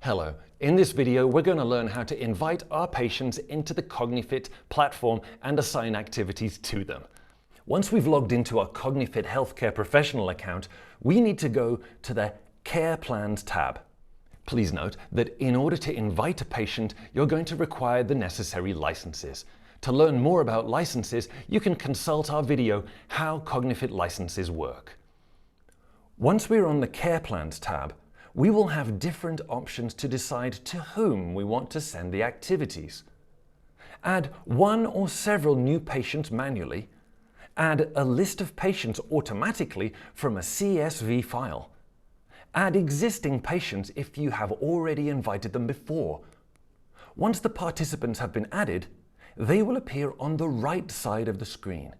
Hello. In this video, we're going to learn how to invite our patients into the Cognifit platform and assign activities to them. Once we've logged into our Cognifit Healthcare Professional account, we need to go to the Care Plans tab. Please note that in order to invite a patient, you're going to require the necessary licenses. To learn more about licenses, you can consult our video, How Cognifit Licenses Work. Once we're on the Care Plans tab, we will have different options to decide to whom we want to send the activities. Add one or several new patients manually. Add a list of patients automatically from a CSV file. Add existing patients if you have already invited them before. Once the participants have been added, they will appear on the right side of the screen.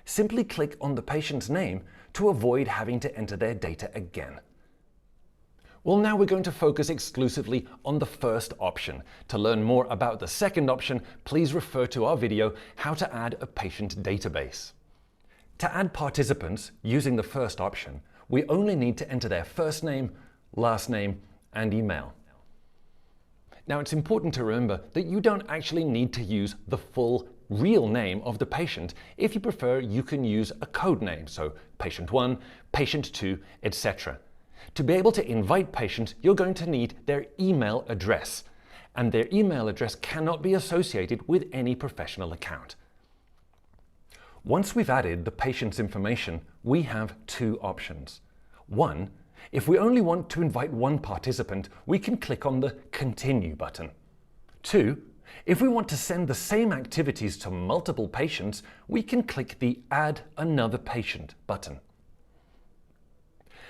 Simply click on the patient's name to avoid having to enter their data again. Well, now we're going to focus exclusively on the first option. To learn more about the second option, please refer to our video, How to Add a Patient Database. To add participants using the first option, we only need to enter their first name, last name, and email. Now, it's important to remember that you don't actually need to use the full real name of the patient. If you prefer, you can use a code name, so patient 1, patient 2, etc. To be able to invite patients, you're going to need their email address, and their email address cannot be associated with any professional account. Once we've added the patient's information, we have two options. One, if we only want to invite one participant, we can click on the Continue button. Two, if we want to send the same activities to multiple patients, we can click the Add Another Patient button.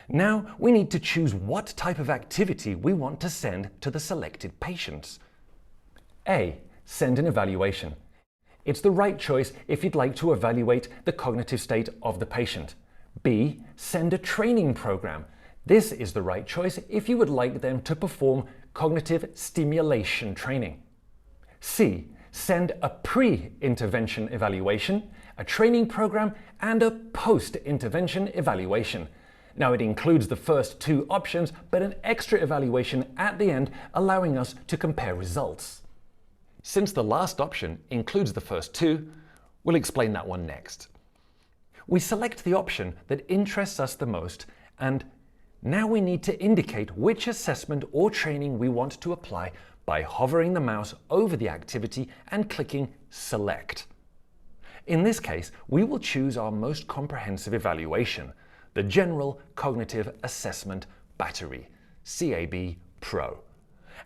Now we need to choose what type of activity we want to send to the selected patients. A. Send an evaluation. It's the right choice if you'd like to evaluate the cognitive state of the patient. B. Send a training program. This is the right choice if you would like them to perform cognitive stimulation training. C. Send a pre-intervention evaluation, a training program, and a post-intervention evaluation. Now, it includes the first two options, but an extra evaluation at the end, allowing us to compare results. Since the last option includes the first two, we'll explain that one next. We select the option that interests us the most, and now we need to indicate which assessment or training we want to apply by hovering the mouse over the activity and clicking Select. In this case, we will choose our most comprehensive evaluation, the General Cognitive Assessment Battery, CAB Pro,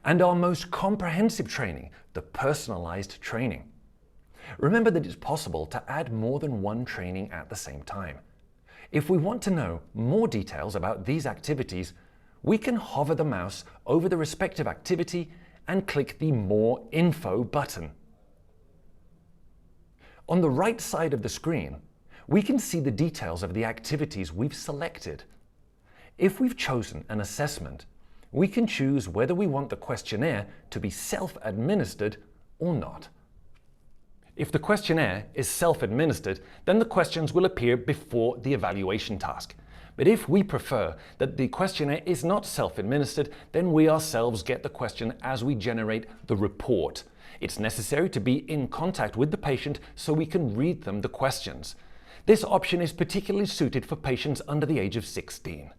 and our most comprehensive training, the Personalized Training. Remember that it's possible to add more than one training at the same time. If we want to know more details about these activities, we can hover the mouse over the respective activity and click the More Info button. On the right side of the screen, we can see the details of the activities we've selected. If we've chosen an assessment, we can choose whether we want the questionnaire to be self-administered or not. If the questionnaire is self-administered, then the questions will appear before the evaluation task. But if we prefer that the questionnaire is not self-administered, then we ourselves get the question as we generate the report. It's necessary to be in contact with the patient so we can read them the questions. This option is particularly suited for patients under the age of 16.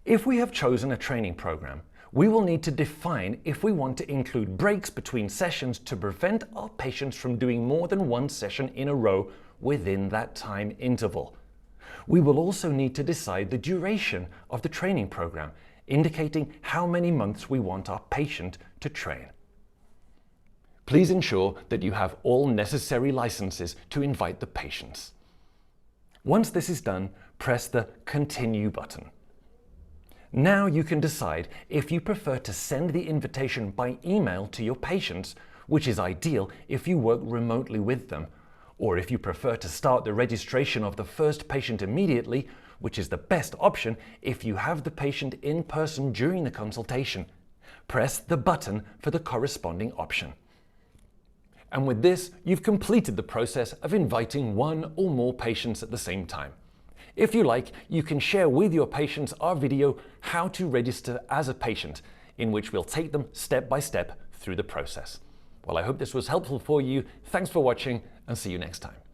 If we have chosen a training program, we will need to define if we want to include breaks between sessions to prevent our patients from doing more than one session in a row within that time interval. We will also need to decide the duration of the training program, indicating how many months we want our patient to train. Please ensure that you have all necessary licenses to invite the patients. Once this is done, press the Continue button. Now you can decide if you prefer to send the invitation by email to your patients, which is ideal if you work remotely with them, or if you prefer to start the registration of the first patient immediately, which is the best option if you have the patient in person during the consultation. Press the button for the corresponding option. And with this, you've completed the process of inviting one or more patients at the same time. If you like, you can share with your patients our video, How to Register as a Patient, in which we'll take them step by step through the process. Well, I hope this was helpful for you. Thanks for watching, and see you next time.